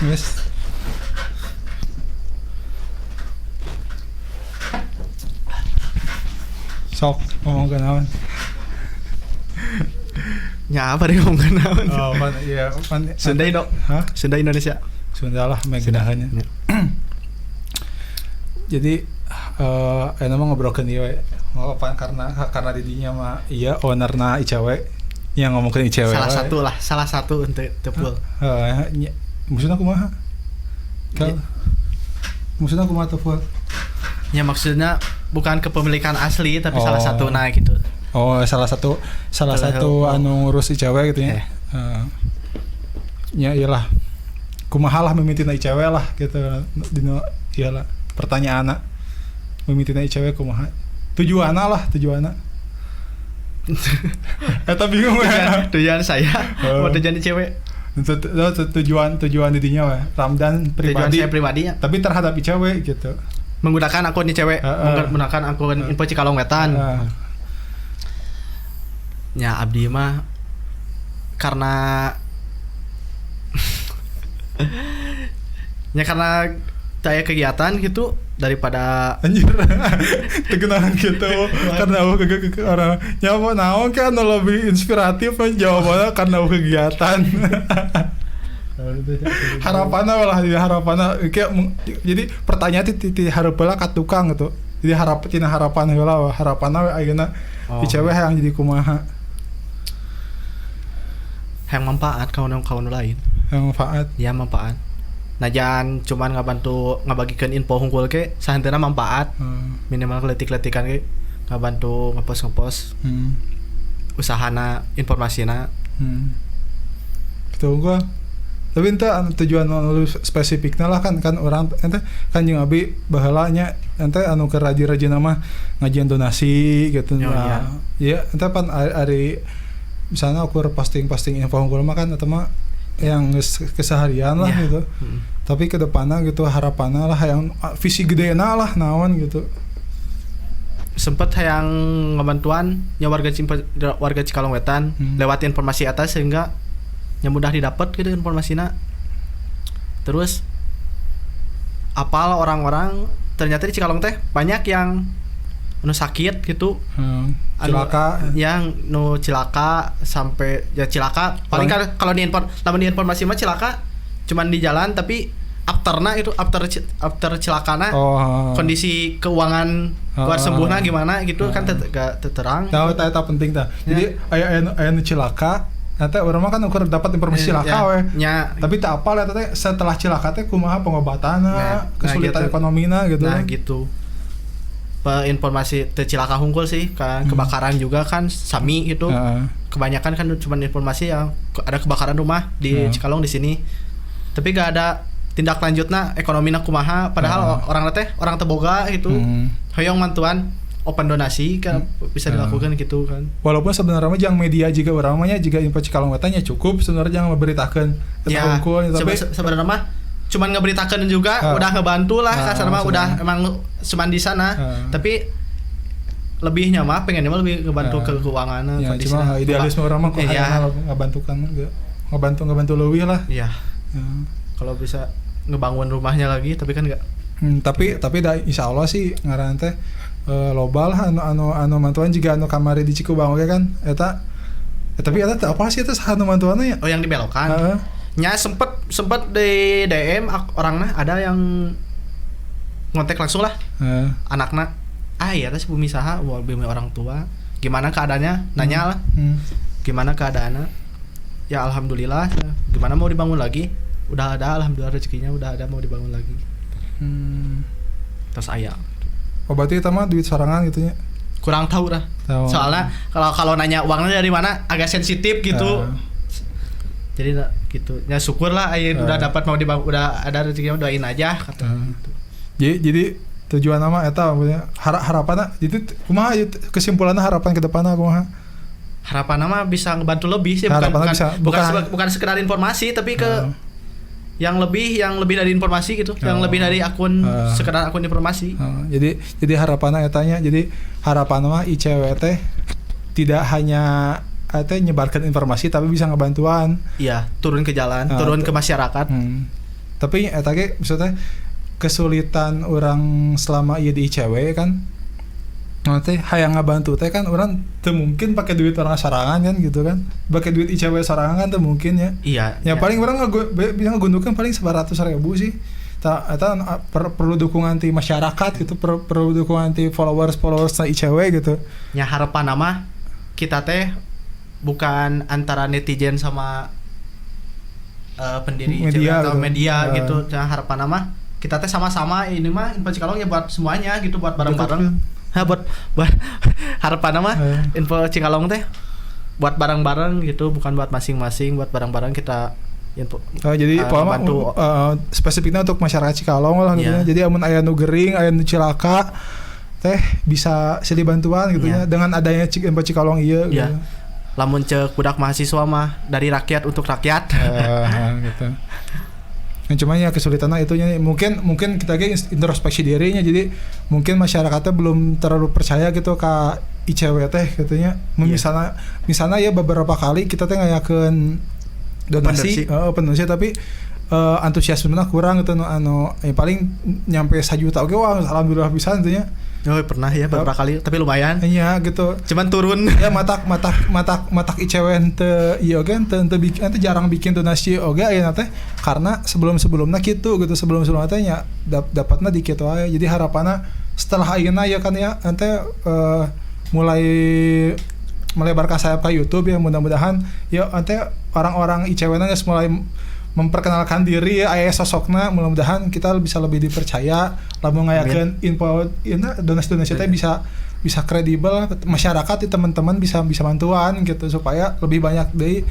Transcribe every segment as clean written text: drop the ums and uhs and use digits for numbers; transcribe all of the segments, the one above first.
Yes. Sok ngomong kenalan. Nya apa deh ngomong kenalan? Oh, Sunda Indo. Hah? Sunda Indonesia. Sunda lah megedahannya. Ya. Jadi nama ngobrolkeun ieu we. Apa karena didinya mah iya ownerna ICW yang ngomongkeun ICW. Salah satu untuk tepul. Maksudna kumaha? Maksudna kumaha tepul? Ya maksudnya bukan kepemilikan asli tapi salah satu gitu. Oh, salah satu anu ngurus ICW gitu ya. Ya iyalah. Kumaha lah mimitina ICW lah gitu. Dino iyalah pertanyaanna. Mimitina ICW kumaha? Tujuanna. Eta bingung ya. Tujuan saya mau tujuan ICW. Tujuan didinya we. Ramdan pribadi. Tujuan saya pribadinya. Tapi terhadap ICW gitu. Menggunakan akun ICW, menggunakan akun Info Cikalong Wetan. Ya abdi mah karena saya kegiatan gitu daripada anjir tegenahan gitu karena aku ke orang nyawa naon kan lebih inspiratif kan jawabannya karena aku kegiatan. Harapanna lah kayak jadi pertanyaan ti hareupeula ka tukang gitu. Jadi harapan heula harapanna we ayeuna ICW yang jadi kumaha? Yang manfaat kawan lain. Yang manfaat. Ya manfaat. Nah jangan cuman ngabagikeun info hungkul ke sahenteuna manfaat. Minimal kletik-kletikan ke ngabantu ngepost. Usahana informasina. Betul gua. Tapi ente tujuan anu spesifiknya lah kan orang ente kan jeung abi baheula nya ente anu keur rajin-rajin mah ngajian donasi gitu. Ya ente pan ari misalnya aku posting info unggul mah kan atau mah yang keseharian lah gitu. Tapi ke depanna gitu harapanna lah yang visi gedena lah naon gitu. Sempet yang ngebantuan nya warga Cikalong Wetan lewat informasi atas sehingga yang mudah didapat gitu informasinya. Terus apal orang-orang ternyata di Cikalong teh banyak yang anu sakit gitu. Cilaka yang nu cilaka sampai ya cilaka paling kan kalau di informasi mah cilaka cuman di jalan tapi after cilakana kondisi keuangan keluar sembuhna gimana gitu kan gak terang. Tahu eta penting tah. Jadi aya nu cilaka nanti orang mah kan ukur dapat informasi cilaka we. Tapi tak apal eta teh setelah cilaka teh kumaha pengobatanna, kesulitan gitu. Ekonomina gitu. Nah gitu. Informasi teh cilaka hungkul sih kan kebakaran juga kan sami gitu. Kebanyakan kan cuma informasi yang ada kebakaran rumah di Cikalong di sini. Tapi gak ada tindak lanjutna ekonomina kumaha padahal orang teboga gitu. Hoyong mantuan open donasi kan bisa dilakukan gitu kan. Walaupun sebenarnya jangan media juga orang mah juga info Cikalong Wetannya cukup sebenarnya jangan memberitakan hungkul tapi sebenarnya mah cuman ngeberitakan juga udah ngebantu lah kasar mah udah emang cuman di sana tapi lebihnya mah pengennya mah lebih ngebantu ke keuangan cuma idealisme orang mah kok ngebantu leuwih lah. Iya. Kalau bisa ngebangun rumahnya lagi tapi kan enggak. Tapi insya Allah sih ngaran teh loba lah anu mantuan juga anu kamari di Cikubang oke kan eta tapi eta apa sih eta anu mantuanna ya yang dibelokan nya sempet di DM orangnya ada yang ngontek langsung lah anakna ya teh bumi saha bumi orang tua gimana keadaannya nanya lah gimana keadaannya ya alhamdulillah gimana mau dibangun lagi udah ada alhamdulillah rezekinya udah ada mau dibangun lagi terus ayah. Oh berarti itu mah duit sorangan gitu ya? Kurang tahu lah. Soalnya kalau nanya uangnya dari mana agak sensitif gitu. Jadi gitu. Ya syukur lah udah dapat mau dibangun udah ada rezekinya doain aja kata gitu. Jadi tujuan nama eta maksudnya harapanna itu kumaha kesimpulannya harapan ke depanna kumaha? Harapan nama bisa ngebantu lebih sih bukan sekedar informasi tapi ke yang lebih dari informasi gitu, yang lebih dari akun sekedar akun informasi. Jadi harapanna etanya, jadi harapan mah ICW teh tidak hanya nyebarkan informasi tapi bisa ngebantuan. Iya, turun ke jalan, turun ke masyarakat. Tapi eta ge maksudnya kesulitan orang selama ieu di ICW kan nanti hayang ngabantu teh kan orang teu mungkin pakai duit orang sorangan kan gitu kan. Pakai duit ICW sorangan kan teu mungkin ya. Iya. Ya paling orang bisa ngegundukan paling 900.000 sih. Eta perlu dukungan ti masyarakat gitu, perlu dukungan ti followers na ICW gitu. Ya harapan nama kita teh bukan antara netizen sama pendiri media, atau gitu. media gitu. Nah, harapan nama kita teh sama-sama ini mah Info Cikalong ya buat semuanya gitu, buat bareng-bareng. Buat harapan nama Info Cikalong teh buat bareng-bareng gitu, bukan buat masing-masing, buat bareng-bareng kita info. Jadi bantu spesifiknya untuk masyarakat Cikalong lah gitu. Jadi amun aya nu gering, aya nu cilaka teh bisa silih bantuan gitu ya dengan adanya Info Cikalong ieu gitu. Lamun ceuk budak mahasiswa mah dari rakyat untuk rakyat. Gitu. Yang cuma ya kesulitannya itunya mungkin kita ge introspeksi dirinya, jadi mungkin masyarakatnya belum terlalu percaya gitu ke ICW teh katanya. Misalnya ya beberapa kali kita teh ngayakeun donasi open donasi tapi antusiasmenya kurang gitu paling nyampe 1 juta oke wah alhamdulillah bisa tentunya. Oh pernah ya beberapa kali tapi lumayan. Iya gitu. Cuman turun. Ya matak ICW teu ieu oge teu bikin jarang bikin donasi oge ayeuna teh karena sebelumnya gitu sebelum-sebelumnya teh nya dapatna di kitu aja. Jadi harapanna setelah ayeuna ya kan ya ente mulai melebarkan sayap ke YouTube ya, mudah-mudahan ya ente orang-orang ICW-na mulai memperkenalkan diri ya aya sosokna, mudah-mudahan kita bisa lebih dipercaya lamun ngayakeun info donasi teh bisa kredibel, masyarakat teman-teman bisa bantuan gitu supaya lebih banyak deui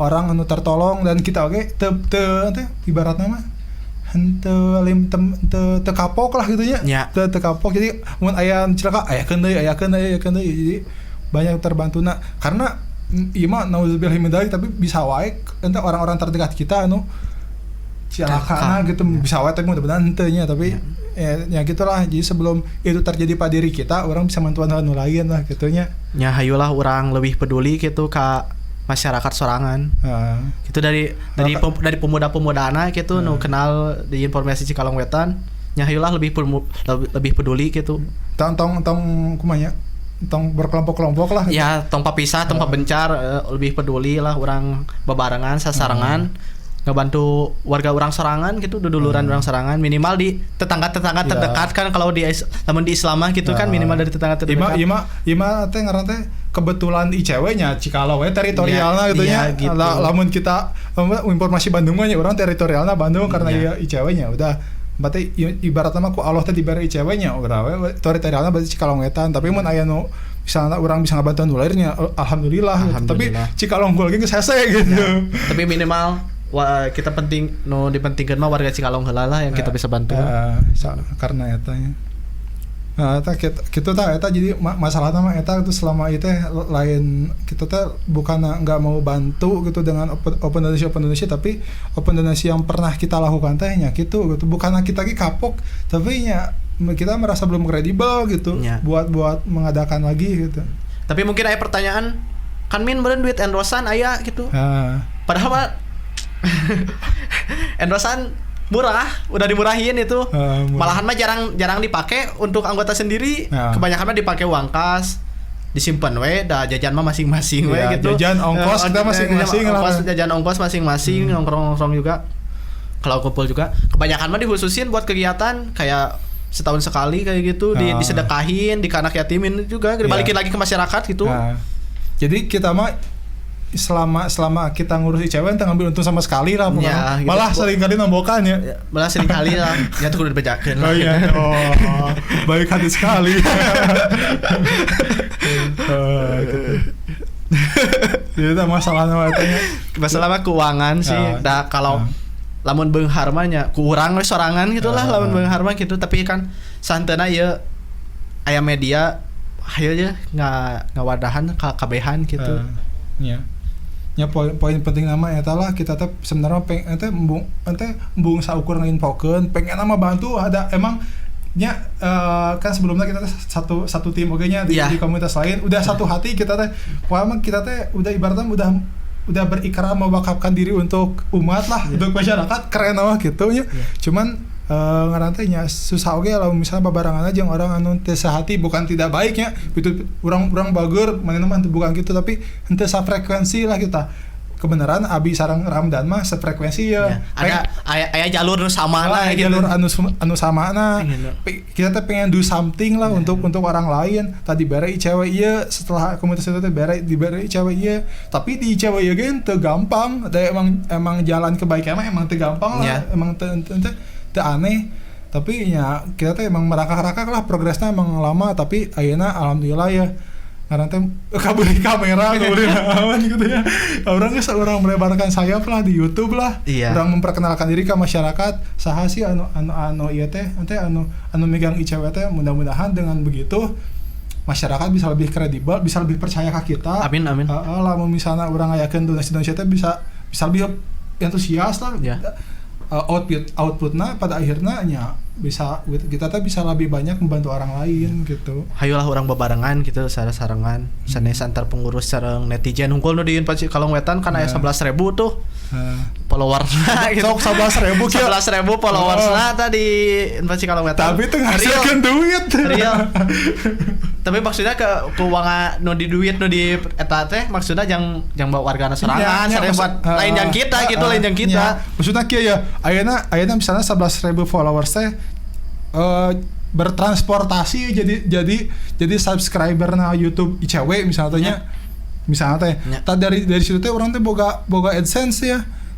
orang anu tertolong dan kita oge teu ibaratna mah henteu kapok lah gitu nya. Teu kapok, jadi mun aya cilaka ayakeun deui jadi banyak terbantuna karena iya mah nauzubillah min dzalik tapi bisa wae ente orang-orang terdekat kita anu cilakana gitu bisa wae tapi mudah-mudahan henteu nya tapi ya gitulah. Jadi sebelum itu terjadi pada diri kita orang bisa bantuan anu lain lah gitu nya. Ya hayulah orang lebih peduli gitu ka masyarakat sorangan. Gitu dari pemuda-pemudana gitu nu kenal di informasi Cikalong Wetan nya hayulah lebih peduli gitu. Tong kumanya tong berkelompok-kelompok lah gitu. Ya tong papisah tong pabencar lebih peduli lah orang bebarengan sasarangan ngebantu warga orang sorangan gitu duduluran orang sorangan minimal di tetangga-tetangga terdekat kan kalau di namun di Islam gitu kan minimal dari tetangga terdekat. Ima teh ngaran teh kebetulan ICW nya Cikalong we teritorialna gitu nya. Gitu. Lamun kita informasi Bandung mah orang teritorialna Bandung karena ya ICW nya udah berarti ibaratnya mah ku Allah teh diberi ICW nya urang teritorialna berarti Cikalong Wetan tapi mun aya nu misalnya orang bisa ngabantuan lairnya alhamdulillah. Tapi Cikalong gol geus hese gitu. Tapi minimal kita penting dipentingkeun mah warga Cikalong heula lah yang kita bisa bantu. Karena eta nya. Eta kitu tah eta jadi masalahna mah eta itu selama itu lain kita teh bukan enggak mau bantu gitu dengan open donasi tapi open donasi yang pernah kita lakukan teh nya gitu bukan kita ge kapok tapi nya kita merasa belum kredibel gitu buat mengadakan lagi gitu. Tapi mungkin ada pertanyaan kan min beureun duit endorsan aya gitu. Padahal mah endorsan murah, udah dimurahin itu. Malahan mah jarang dipakai untuk anggota sendiri. Kebanyakan mah dipakai uang kas, disimpan we, dah jajan mah masing-masing we gitu. Jajan ongkos kita masing-masing lah. Jajan ongkos masing-masing, nongkrong juga. Kalau kumpul juga, kebanyakan mah dihususin buat kegiatan kayak setahun sekali kayak gitu, disedekahin, dikanak yatimin juga, dibalikin lagi ke masyarakat gitu. Jadi kita mah selama kita ngurus ICW ente ngambil untung sama sekali lah gitu. Malah sering kali nombokan ya. Malah sering kali lah. Ya tuh udah dibejakeun lah. Oh iya. Baik hati sekali. Jadi itu masalah keuangan sih. Kalau lamun beunghar mah nya kurang we sorangan gitulah lamun beunghar mah gitu tapi kan santena ieu aya media hayu aja ngawadahan kabehan gitu. Ya poin penting nama eta lah kita teh sebenarnya ente embung saukur nginfokeun pengen nama bantu ada emang nya kan sebelumnya kita teh satu tim oge nya di komunitas lain udah satu hati kita teh pokoknya kita teh udah ibaratnya udah udah berikrar mewakafkan diri untuk umat lah, untuk masyarakat, keren lah gitu nya. Cuman ngarantainya susah oge lah misalnya babarangan aja orang anu teu sahati, bukan tidak baiknya itu urang bager manehna mah bukan gitu, tapi henteu safrekuensi lah kita. Kebenaran abi sareng Ramdan mah sefrekuensi ya. Ada jalur sama lah gitu. Jalur anu sama na. Kita teh pengen do something lah untuk orang lain. Tadi bare cewek ieu setelah komunitas itu teh dibere cewek ieu. Tapi di cewek ieu ge teu gampang. Da emang jalan kebaikan mah emang teu gampang lah. Emang teu aneh. Tapi ya kita teh emang merakak-rakak lah, progresnya emang lama, tapi ayeuna alhamdulillah ya. Karena teh kabeli kamera, kabeli awan gitu ya. Orang melebarkan sayap lah di YouTube lah. Orang memperkenalkan diri ke masyarakat. Saha sih anu ieu teh, anu megang ICW teh, mudah-mudahan dengan begitu masyarakat bisa lebih kredibel, bisa lebih percaya ke kita. Amin. Lamun misalnya urang ngayakeun donasi teh bisa lebih antusias lah. Outputnya pada akhirnya nya bisa kita teh bisa lebih banyak membantu orang lain gitu. Hayolah orang bebarengan gitu sarangan sanes antar pengurus sareng netizen hungkul nu di Inpasi Kalong Wetan kan aya 11.000 tuh followersna gitu. Sok 11.000 kieu. 11.000 followersna tadi Inpasi Kalong Wetan. Tapi teu ngasilkeun duit. Real. Tapi maksudnya keuangan nu di duit nu di eta teh maksudnya jang bawa wargana sorangan sareng buat lain yang kita gitu lain yang kita. Maksudnya kieu ya ayeuna misalnya 11.000 followers teh bertransportasi jadi subscriber na YouTube ICW misalnya teh dari situ teh orang teh boga AdSense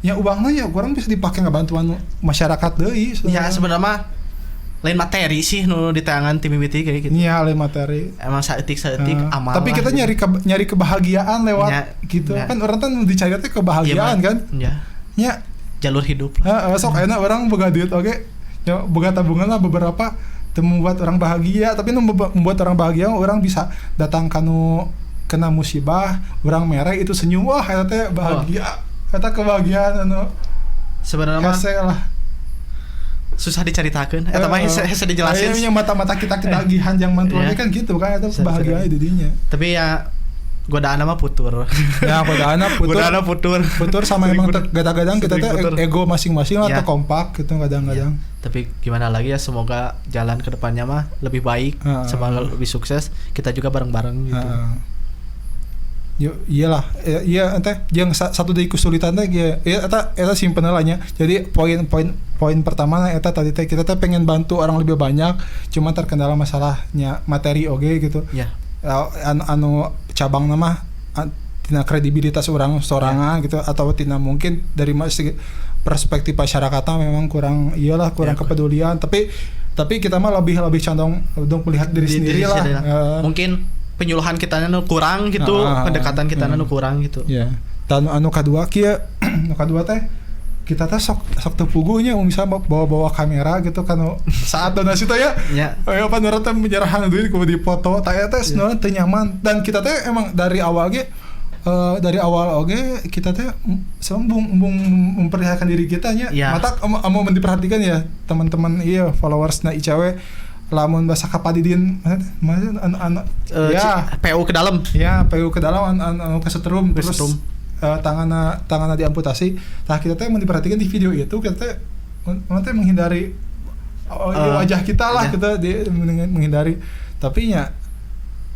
ya ubangna ya orang bisa dipakai ngabantuan masyarakat deui ya sebenarnya lain materi sih nu di tangan tim mimiti kayak gitu ya lain materi emang saeutik amal tapi kita nyari kebahagiaan lewat gitu kan orang teh dicari teh kebahagiaan kan ya jalur hidup sok enak orang boga duit oge ya boga tabungan lah beberapa membuat orang bahagia, tapi membuat orang bahagia orang bisa datang kanu kena musibah orang merah itu senyum wah eta teh bahagia eta kebahagiaan anu sebenarnya lah susah diceritakeun eta mah hese dijelasin aya mata-mata kita gihan yang mantuannya kan gitu kan eta kebahagiaan di dinya tapi ya godaan mah putur. Ya godaan putur sama emang gadang-gadang kita teh ego masing-masing lah atau kompak gitu kadang-kadang. Tapi gimana lagi ya semoga jalan ke depannya mah lebih baik, semoga lebih sukses. Kita juga bareng-bareng gitu. Iyalah, iya ente yang satu dari kesulitan teh ya eta simpen lah nya. Jadi poin pertama eta tadi teh kita teh pengen bantu orang lebih banyak, cuma terkendala masalahnya materi oge gitu. Ya. Anu cabang nama tina kredibilitas orang sorangan gitu atau tina mungkin dari perspektif masyarakatnya memang kurang kepedulian tapi kita mah lebih condong untuk melihat diri sendiri lah. Mungkin penyuluhan kita kurang gitu, pendekatan kita kurang gitu. Ya. Dan anu kadua teh kita teh sok teu puguhnya misalnya bawa kamera gitu kan saat donasi teh ya. Aya panurat teh menyerahkan duit ku dipoto teh sebenarnya teu nyaman dan kita teh emang dari awal oge kita teh memperlihatkan diri kita nya. Mata mau diperhatikan ya teman-teman followers na ICW lamun bahasa kapadidin PU ke dalam. Ya, PU ke dalam anu kesetrum terus tanganna diamputasi. Nah kita teh diperhatikan di video itu kita teh menghindari wajah kita lah kita menghindari. Tapi nya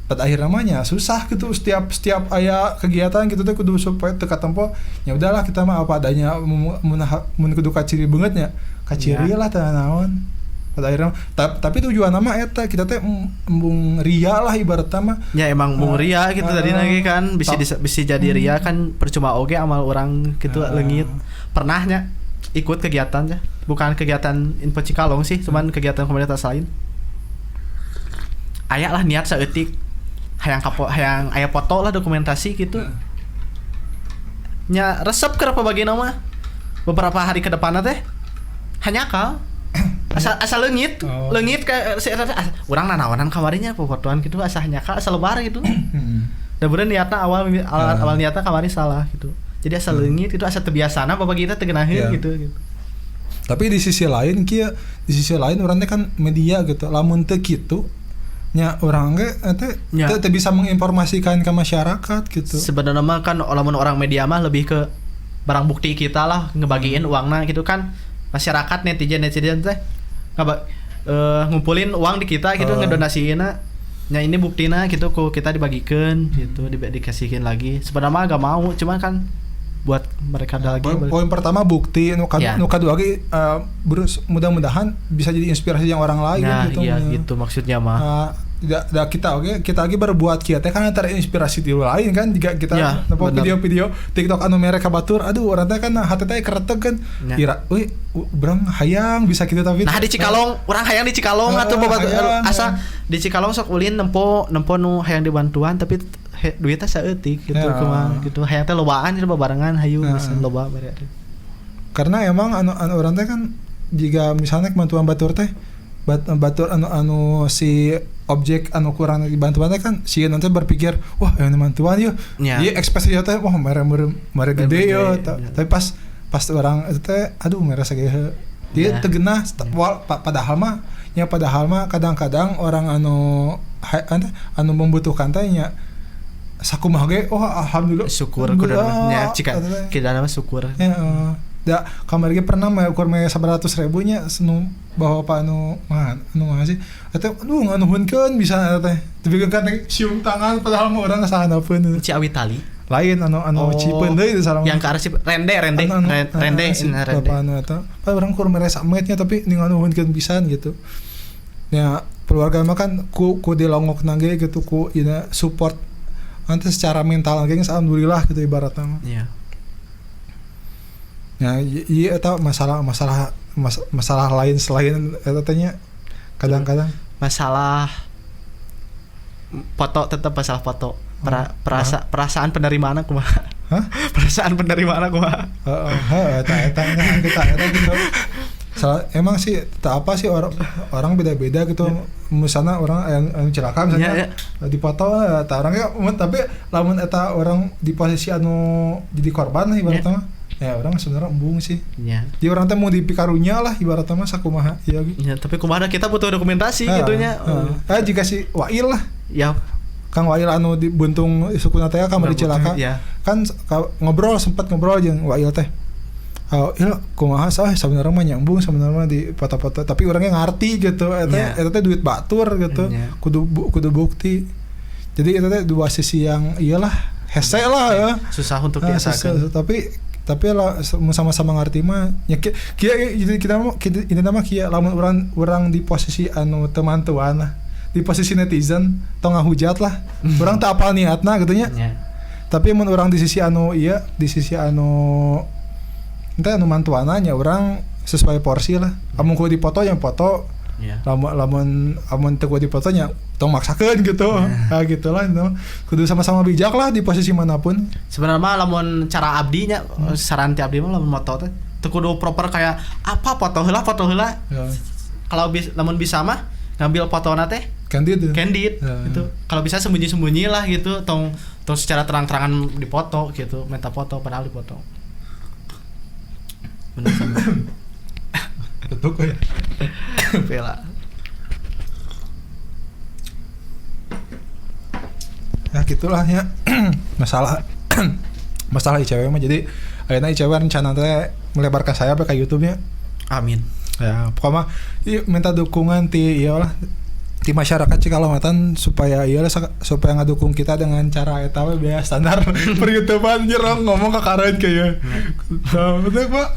pada akhir namanya susah gitu setiap aya kegiatan gitu teh kudu supaya teu katempo ya udahlah kita mah apa adanya mun kudu kaciri beungeut nya kaciri lah teh naon pada akhirnya tapi tujuan nama eta kita teh embung ria lah ibaratna mah ya emang embung ria gitu tadi lagi kan bisa jadi ria kan percuma oge amal orang gitu leungit pernahnya ikut kegiatannya bukan kegiatan Info Cikalong sih cuman kegiatan komunitas lain aya lah niat saeutik hayang aya foto lah dokumentasi gitu nya resep ke apa bagina mah beberapa hari ke depanna teh hanya kal asal leungit ka urang nanaonan kamarinya fotoan gitu asa hanya kal asal lebar gitu da beureuh niatna awal niatna kamari salah gitu jadi asal leungit itu asa teu biasana bapak kita teu geunaheun gitu. Tapi di sisi lain urang teh kan media gitu lamun teu kitu nya orang ge teh bisa menginformasikan ke masyarakat gitu. Sebenarnya mah kan lamun orang media mah lebih ke barang bukti kita lah ngebagiin uangna gitu kan. Masyarakat netizen teh ngumpulin uang di kita gitu ngedonasiinna. Nya ini buktina gitu ku kita dibagikan gitu dikasihin lagi. Sebenarnya mah gak mau cuman kan buat mereka ada lagi. Poin pertama bukti, nu kedua lagi mudah-mudahan bisa jadi inspirasi yang orang lain gitu. Iya gitu maksudnya mah. Kita lagi berbuat kieu teh kan terinspirasi di lain kan jika kita nempo video-video TikTok anu mere kabatur aduh orang teh kan hati teh kereteg kan kira urang hayang bisa kitu tapi di Cikalong urang hayang di Cikalong atuh asa di Cikalong sok ulin nempo nu hayang dibantuan tapi duitnya saeutik gitu kumaha gitu hayang teh lobaan gitu barengan hayu bisa loba bare. Karena emang anu urang teh kan jika misalnya bantuan batur teh batur anu si objek anu kurang dibantuan kan si nanti berpikir wah yang bantuan yuk dia ekspresi teh wah mere gede yo tapi pas orang itu teh aduh merasa gede dia tegenah padahal mah kadang-kadang orang anu membutuhkan teh nya sakumaha ge alhamdulillah syukur kudunya cika kita nama syukur da kamar ge pernah mah ukur mah 100.000 nya senu bawa apa anu sih eta nganuhunkeun bisa teh tapi kan sium tangan padahal mah urang sahandapeun ci awi tali lain anu cipeun deui itu sareng yang ka arep rende apa anu eta urang kur mere sametnya tapi ning nganuhunkeun pisan gitu nya keluarga mah kan ku dilongok nangge gitu ku ina support nanti secara mental ge alhamdulillah gitu ibaratna mah iya. Ya, iya eta masalah lain selain eta tanya kadang-kadang masalah foto tetap masalah foto perasaan penerimaan aku mah. Hah? Perasaan penerimaan aku mah. Eta gitu. Emang sih tak apa sih orang beda-beda gitu. Misalnya orang yang celaka misalnya dipoto eta orangnya tapi lamun eta orang di posisi anu jadi korban ibaratnya ya orang sebenarnya embung sih. Iya. Di orang teh mau dipikarunya lah ibaratnya mah sakumaha ya gitu. Ya, tapi kumaha kita butuh dokumentasi gitunya. Jika si Wail lah. Ya. Kang Wail anu di buntung sukuna teh kamar dicilaka. Ya. Kan sempat ngobrol jeung Wail teh. Kumaha sah sebenarnya mah nyambung sebenarnya di foto-foto tapi orangnya ngarti gitu eta teh duit batur gitu. Kudu bukti. Jadi eta teh dua sisi yang iyalah hese lah ya. Susah untuk diasakeun. Tapi lah sama-sama ngerti mah ya kita mah kieu lamun urang di posisi anu teman-teman di posisi netizen tong ngahujat lah urang teu apal niatna gitu nya tapi mun urang di sisi anu ente anu mantuana nya urang sesuai porsi lah amun kudu dipoto yang foto lamun teu kudu dipoto nya tong maksakeun gitu. Gitulah itu. Kudu sama-sama bijak lah di posisi manapun. Sebenarnya mah lamun cara abdi nya saran ti abdi mah lamun moto teh teu kudu proper kayak apa foto heula. Kalau lamun bisa mah ngambil fotona teh candid gitu. Kalau bisa sembunyi-sembunyi lah gitu tong secara terang-terangan dipoto gitu, minta foto padahal dipoto. Bener sama. Betul kok ya. Bela. Ya gitulah ya masalah ICW mah jadi ayeuna ICW rencana teh melebarkan sayap ke YouTube-nya. Amin. Ya pokoknya minta dukungan ti masyarakat Cikalongatan supaya ngadukung kita dengan cara eta we biaya standar per YouTube-an jerong ngomong ka kareun kieu. Betul Pak.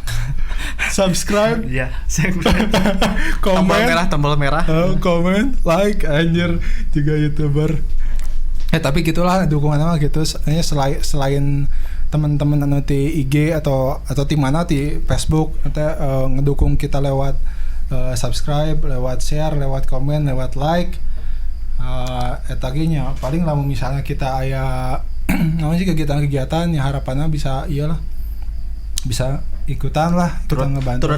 Subscribe. Ya, komen tombol merah. Komen, like anjir juga YouTuber. Tapi gitulah dukungan mah gitu. Selain teman-teman anu di IG atau di mana di Facebook ngedukung kita lewat subscribe, lewat share, lewat komen, lewat like. Eta ge nya paling lamun misalnya kita aya naon sih kegiatan-kegiatan ya harapanna bisa bisa ikutan lah turut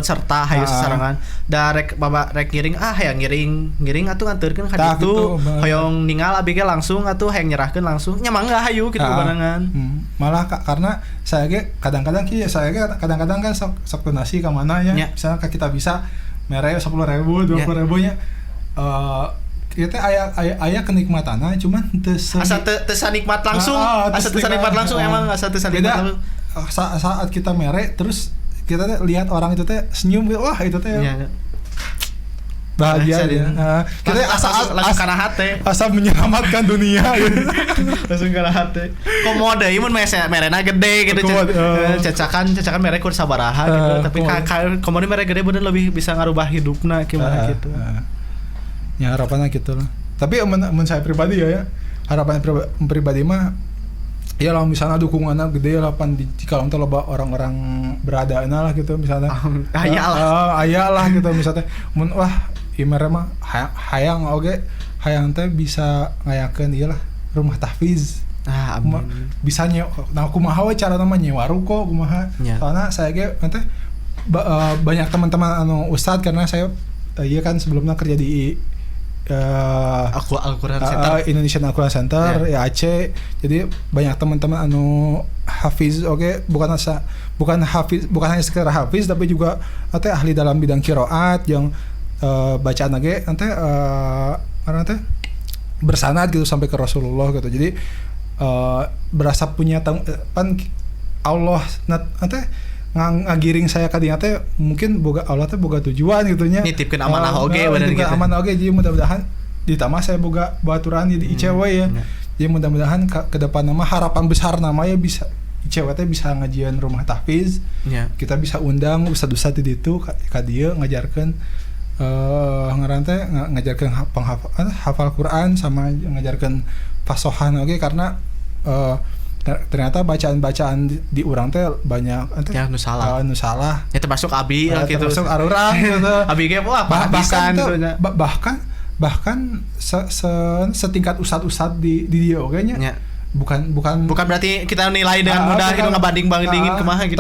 serta hayu sasarangan da rek ngiring hayang ngiring atuh nganteurkeun ka ditu hoyong ningal abi ge langsung atuh hayang nyerahkeun langsung nya mangga hayu kitu barengan malah karena saya ge kadang-kadang kan sok donasi ka mana ya misalnya kita bisa mere 10.000 20.000 nya kita aya kenikmatanna cuman asa teu sanikmat langsung, asa teu sanikmat langsung emang asa teu sanikmat langsung. Saat kita mere terus kita lihat orang itu teh senyum, wah itu teh bahagia ya. Kita langsung kana hate. Asa menyelamatkan dunia gitu. Langsung kana hate. Komodo ieu mun merena gede gitu. Cacakan mere kur sabaraha gitu. Tapi komodo mere gede bener lebih bisa ngarubah hidupna gimana gitu. Ya harapannya gitu lah. Tapi mun saya pribadi ya harapan pribadi mah ya lah misalnya dukungannya gede lah pan di Cikalong teh loba orang-orang beradana lah gitu misalnya. Aya lah gitu misalnya mun wah ieu mah hayang oge hayang teh bisa ngayakeun ieu lah rumah tahfiz. Amin. Bisa nah kumaha we cara nama nyewa ruko kumaha. Soalnya saya ge teh banyak teman-teman anu ustad karena saya iya kan sebelumnya kerja di Al-Quran Center, Indonesian Al-Quran Center, ya Aceh. Jadi banyak teman-teman anu hafiz, bukan hanya sekedar hafiz tapi juga nanti ahli dalam bidang qiraat yang bacaan lagi nanti nanti bersanad gitu sampai ke Rasulullah gitu. Jadi berasa punya pan Allah nanti ngagiring saya ka dinya teh mungkin Allah teh boga tujuan gitu nya nitipkeun amanah oge bener gitu. Amanah oge jadi mudah-mudahan ditambah saya boga baturan di ICW ya. Jadi mudah-mudahan ke depan nama harapan besar nama ya bisa ICW teh bisa ngajian rumah tahfiz. Kita bisa undang ustad-ustad di ditu ka dieu ngajarkeun ngaran teh ngajarkeun hafal Quran sama ngajarkeun fasohan oge karena ternyata bacaan-bacaan di urang teh banyak ya nu salah ya termasuk abi gitu termasuk arurang gitu abi ge wah bahkan setingkat ustad-ustad di dia oge nya bukan berarti kita nilai dengan mudah gitu ngebanding-bandingin kumaha gitu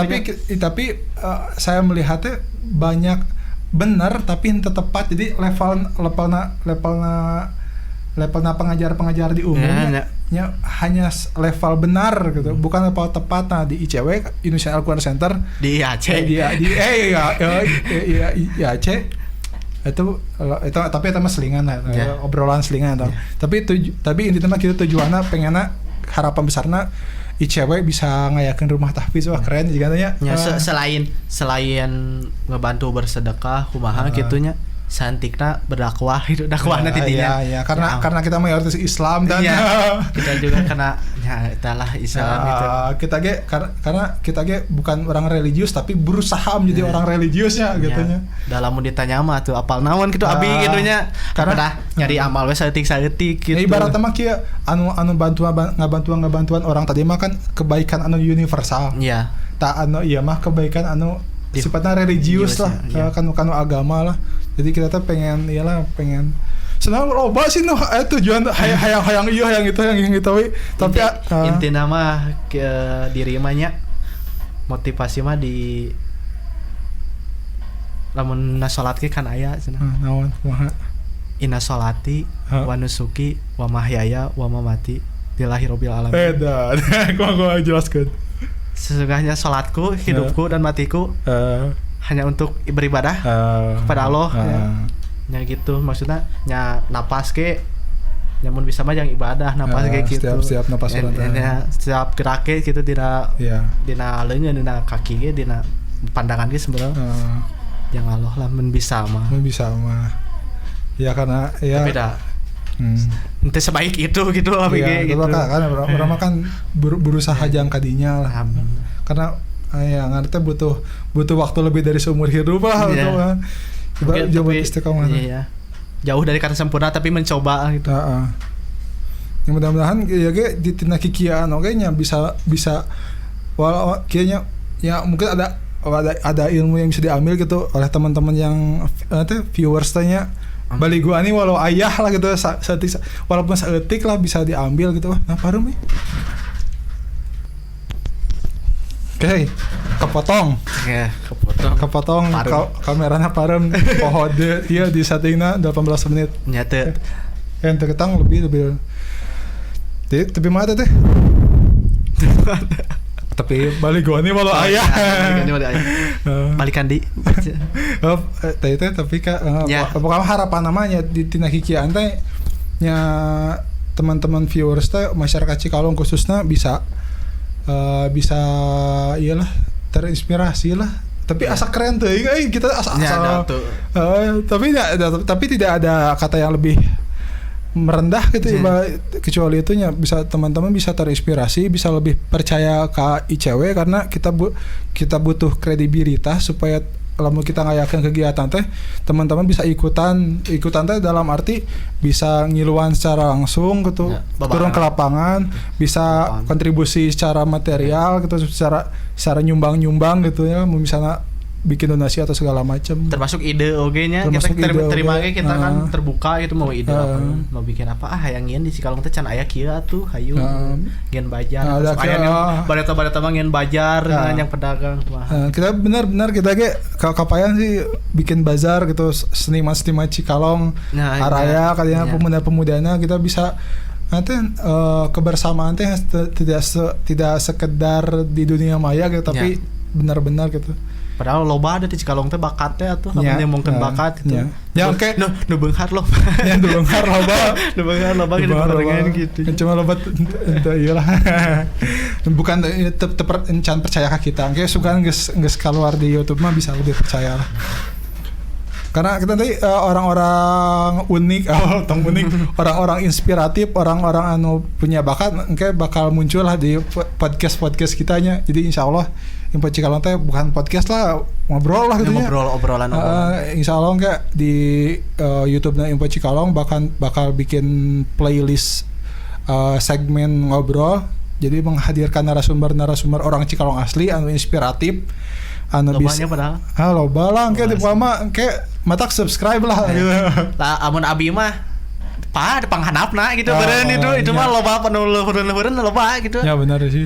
tapi saya melihatnya banyak benar tapi henteu tepat jadi levelna pengajar-pengajar di umumnya hanya level benar gitu, bukan level tepat. Nah di ICW Indonesian Al-Quran Center di Aceh di Aceh itu tapi itu mah selingan lah, obrolan selingan tapi intinya kita tujuannya pengenna harapan besarnya ICW bisa ngayakeun rumah tahfiz wah keren juga nya. Selain ngebantu bersedekah kumaha gitunya santikna berdakwah itu dakwahna tidinya. Iya, karena kita mayoritas Islam dan kita juga kena itulah Islam gitu. Karena kita bukan orang religius tapi berusaha menjadi orang religiusnya gitunya. Dalam mun ditanya mah tuh apal naon gitu abi gitunya. Karena nyari amal we saeutik gitu. Ibaratna mah kieu anu ngabantuan orang tadi mah kan kebaikan anu universal. Iya. Ta anu ieu mah kebaikan anu sifatnya religius lah, kanu agama lah. Jadi kita tuh pengen senang loba sih tujuan hayang iya hayang itu yang gitu we. Tapi intina mah diri mah nya motivasi mah di lamun salat ge kan aya cenah. Naon kumaha? Inna sholati wa nusuki wa mahyaya wa mamati lillahi rabbil alamin. Edan. Gua jelaskeun. Sesungguhnya salatku, hidupku dan matiku hanya untuk beribadah kepada Allah ya gitu maksudnya nya napas ke nyamun bisa mah yang ibadah napas kayak gitu setiap napas setiap gerak gitu tidak dina leungeun dina kaki ge dina pandangan ge sebenarnya yang Allah lah mun bisa mah ya karena ya tapi dah ente sebaik itu gitu ya, gitu kan orang kan berusaha jang kadinya lah karena ya ngerti butuh waktu lebih dari seumur hidup lah gitu kan. Coba istiqomah. Iya. Jauh dari kata sempurna tapi mencoba gitu. Yang mudah-mudahan ya ge di tina kikian oge nya bisa walau kayaknya ya mungkin ada ilmu yang bisa diambil gitu oleh teman-teman yang viewers tanya balik gua ini walau ayah lah gitu walaupun saeutik lah bisa diambil gitu. Nah parum nih. Oke, kepotong. Ya, kepotong. Kameranya parem pohon dia di settingnya 18 menit. Nyata. Yang terketang lebih. Tapi mana teh? Tapi balik gua nih malu aya. Balikan di. Tapi pokoknya harapan namanya di tina kikian teh nya teman-teman viewers teh masyarakat Cikalong khususnya bisa iyalah terinspirasi lah. Tapi asa keren tuh, kita asa tapi tidak ada kata yang lebih merendah gitu kecuali itunya bisa teman-teman bisa terinspirasi, bisa lebih percaya ke ICW karena kita butuh kredibilitas supaya kalau kita ngayakeun kegiatan teh teman-teman bisa ikutan teh dalam arti bisa ngiluan secara langsung gitu, turun ke lapangan, bisa kontribusi secara material gitu, secara nyumbang gitu ya, misalnya bikin donasi atau segala macam. Termasuk ide nya kita terima ge kita kan terbuka gitu mau ide apa, mau bikin apa hayang ngieu di Cikalong teh can aya kieu atuh hayu ngian bajar aya bareta-bareta mah ngian bajar dengan yang pedagang kita benar-benar kita ge kapayan sih bikin bazar gitu seniman-seniman Cikalong araya kalian pemuda-pemudana kita bisa nanti kebersamaan teh tidak sekedar di dunia maya gitu tapi benar-benar gitu. Padahal loba ada di Cikalong teh bakatnya atuh namanya mungkin bakat gitu. Ya oke. Nu beunghar loh. Ya nu beunghar loba. Nu beunghar loba gitu. Cuma loba ente iyalah. Bukan can percaya ka kita. Engke sugan geus keluar di YouTube mah bisa lebih percaya lah. Karena kita tadi orang-orang unik, orang-orang inspiratif, orang-orang anu punya bakat, engke bakal muncul lah di podcast kitanya. Jadi insya Allah Info Cikalong teh bukan podcast lah, ngobrol lah gitu ya. Obrolan. Insya Allah enggak di YouTube-nya Info Cikalong bakal bikin playlist segmen ngobrol. Jadi menghadirkan narasumber orang Cikalong asli anu inspiratif. Anu bisa padahal. Loba lah engke di pama engke matak subscribe lah gitu. Lah amun abi mah panghanapna gitu beureun itu mah loba penuh leuweureun loba gitu. Ya benar sih.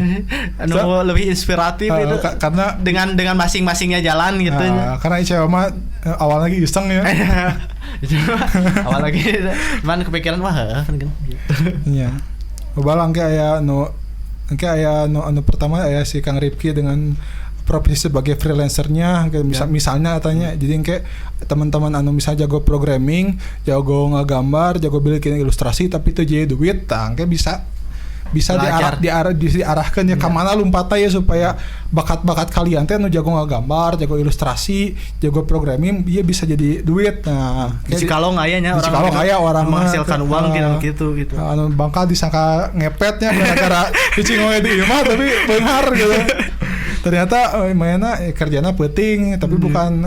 Anu lebih inspiratif itu karena dengan masing-masingnya jalan gitu. Karena Ica mah awal lagi iseng ya. Awal lagi cuman kepikiran wah kan gitu. Iya. Loba lah engke aya anu pertama aya si Kang Rifki dengan profesi sebagai freelancernya misalnya katanya jadi kayak teman-teman anu misalnya jago programming, jago ngegambar, jago bikin ilustrasi tapi itu jadi duit kayak bisa diarahkan ya ke mana lompatnya ya supaya bakat-bakat kalian teh anu jago ngegambar, jago ilustrasi, jago programming dia bisa jadi duit. Nah, di Cikalong aya nya orang menghasilkan uang gitu. Anu bangka disangka ngepetnya gara-gara cicing di imah tapi benar gitu. Ternyata mainnya kerjana penting tapi bukan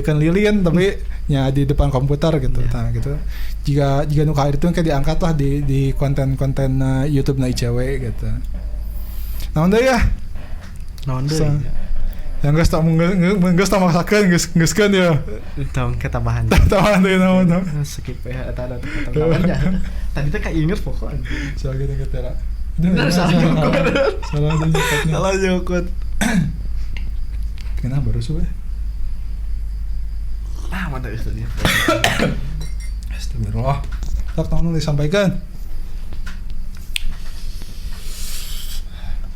kan lilin tapi ya di depan komputer gitu. Nah gitu. Jika nu ka itu kayak diangkat lah di konten-konten YouTube na ICW gitu. Naon deui ya? Naon deui? Yang geus tak maksakeun geuskeun ya. Tong ketambahan. Tambahan deui naon. Skip ya eta ada tambahannya. Tadi teh kainget pokoknya. Soal gitu teh. Salah nyokot. Kenapa baru suwe? Mana itu dia? Astagfirullah. Tak tahu disampaikan.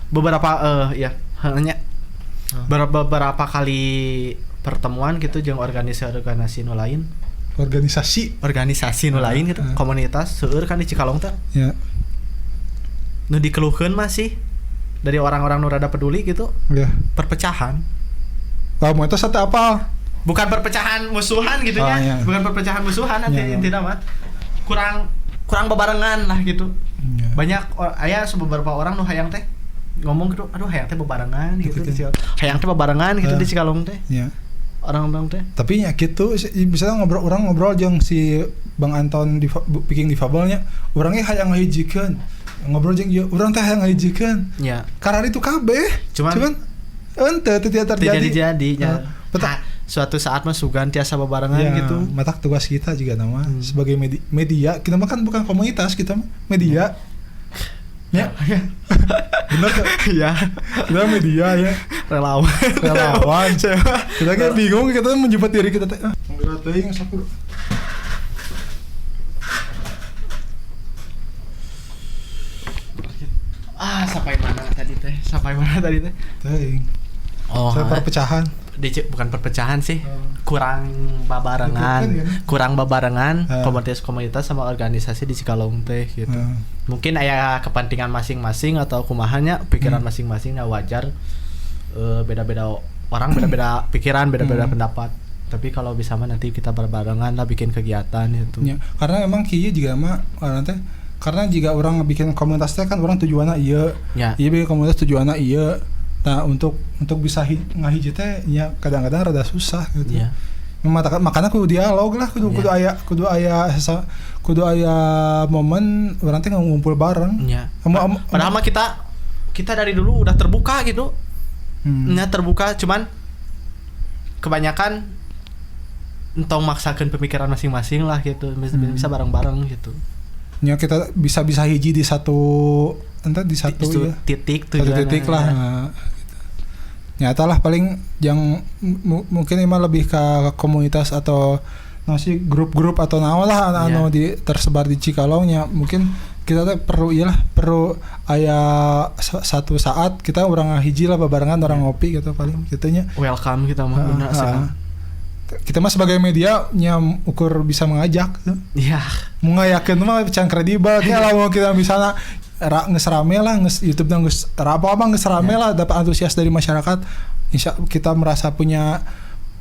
Beberapa beberapa kali pertemuan gitu jeung organisasi nu lain. Organisasi nu lain gitu, komunitas seueur kan di Cikalong teh. Ya. Nu dikeluhkeun masih dari orang-orang nu rada peduli gitu. Ya. Perpecahan. Kamu itu satu apa? Bukan perpecahan musuhan gitu ya. Iya. Bukan perpecahan musuhan intinya mah. Kurang bebarengan lah gitu. Ya. Banyak aya beberapa orang nu hayang teh ngomong gitu, aduh hayang teh bebarengan gitu. Hayang teh bebarengan gitu di Cikalong teh. Iya. Orang-orang teh. Tapi nya gitu bisa ngobrol jeung si Bang Anton bikin difabelnya, urangnya hayang ngahijikeun. Ngobrol jeung ieu urang teh hayang ngahijikeun. Iya. Karena itu kabeh. Cuman ente tidak terjadi. Suatu saat mah sugan tiasa bebarengan gitu. Matak tugas kita juga nama sebagai media. Kita mah kan bukan komunitas, kita mah media. Ya. Benar kan? Ya. Kita media ya. Relawan. Kita kayak bingung kita menjemput diri kita teh. Nggerak teuing sakur. Sampai mana tadi teh? Sampai mana tadi teh? Teuing. Oh, Perpecahan. Bukan perpecahan sih. Kurang babarengan komunitas sama organisasi di Cikalong teh gitu. Mungkin aya kepentingan masing-masing atau kumahanya pikiran masing-masing wajar. Beda-beda orang, beda-beda pikiran, beda-beda pendapat. Tapi kalau bisa mah nanti kita berbarengan lah bikin kegiatan gitu. Ya, karena emang kieu juga mah nanti karena jika orang bikin komunitas teh kan orang tujuanna ieu. Ya. Ieu bikin komunitas tujuanna ieu. Nah, untuk bisa ngahiji teh nya kadang-kadang rada susah gitu. Ya. Makanya kudu dialog lah, kudu aya momen orang teh ngumpul bareng. Ya. Padahal mah kita dari dulu udah terbuka gitu. Nya terbuka, cuman kebanyakan entong maksakeun pemikiran masing-masing lah gitu. Bisa bareng-bareng gitu. Ya kita bisa hiji di satu ya. titik lah. Nah, nyata lah paling yang mungkin emang lebih ke komunitas atau masih grup-grup atau naon lah tersebar di Cikalongnya. Mungkin kita tuh perlu aya satu saat kita orang hiji lah barengan orang ngopi gitu paling gitunya. Welcome kita mah bener kita mah sebagai media nya ukur bisa mengajak. Iya. Mengayakeun mah can kredibel nya lah kita misalnya geus rame lah YouTube dan geus apa-apa geus rame lah dapat antusias dari masyarakat. Kita merasa punya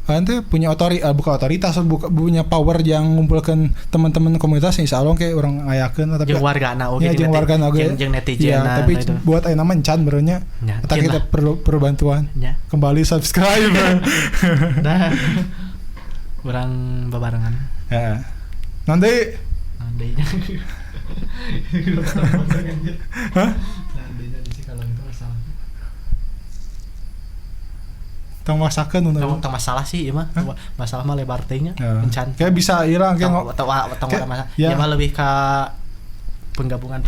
bukan otoritas punya power yang ngumpulkan teman-teman komunitas insyaallah kayak orang ngayakeun tapi jeung wargana oge jeung wargana oge jeung netizen ya, tapi itu. Buat ayeuna mah encan beureunya eta kita perlu bantuan ya. Kembali subscribe dah urang babarengan ya nanti hah nantinya di Cikalong itu masalah tong masakeun tong masalah sih ieu mah masalah mah lebar teh nya encan kayak bisa ilang kayak tong masalah ya mah lebih ka penggabungan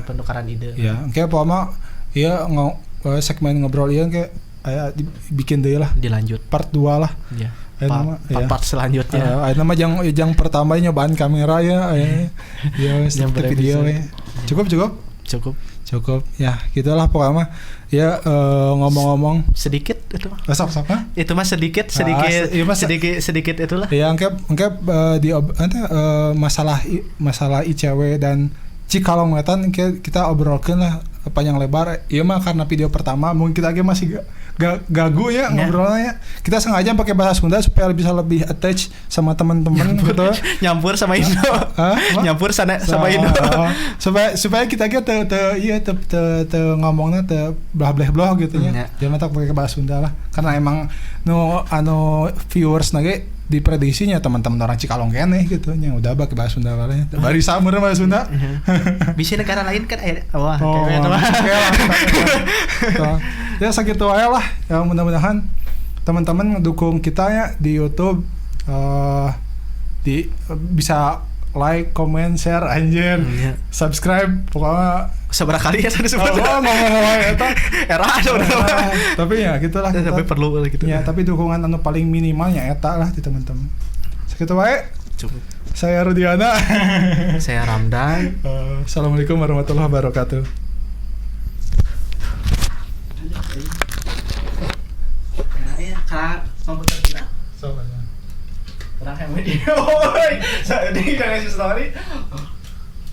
penukaran ide ya kayak apa ieu segmen ngobrol ieu kayak aya bikin deui lah dilanjut part 2 lah ya part selanjutnya nama yang pertama nyobaan kamera ya video ya cukup ya gitulah pokoknya ya ngomong-ngomong sedikit itu mah itu mah sedikit itulah ya angkep di masalah ICW dan Cikalong wetan kita obrolkeun lah panjang lebar ieu mah karena video pertama mungkin kita ge masih gagu ya ngobrolnya kita sengaja pakai bahasa Sunda supaya bisa lebih attach sama teman-teman gitu nyampur sama Indo nyampur sama Indo supaya kita ge te ngomongnya te blah gitu nya jangan tak pakai bahasa Sunda lah karena emang viewers nage diprediksinya teman-teman orang Cikalong kene gitu nya udah pakai bahasa Sunda bae bari samer bahasa Sunda bisa negara lain kan ya segitu aja lah ya mudah-mudahan teman-teman ngedukung kita ya di YouTube bisa like, comment, share, anjir subscribe pokoknya seberapa kali ya tadi sebut ngomong eta era tapi ya gitulah tapi perlu gitu ya tapi dukungan paling minimalnya eta lah di teman-teman segitu wae cukup saya Rudiana saya Ramdan assalamualaikum warahmatullahi wabarakatuh Kak komputer kita soalnya orang yang video, saya ini jangan story.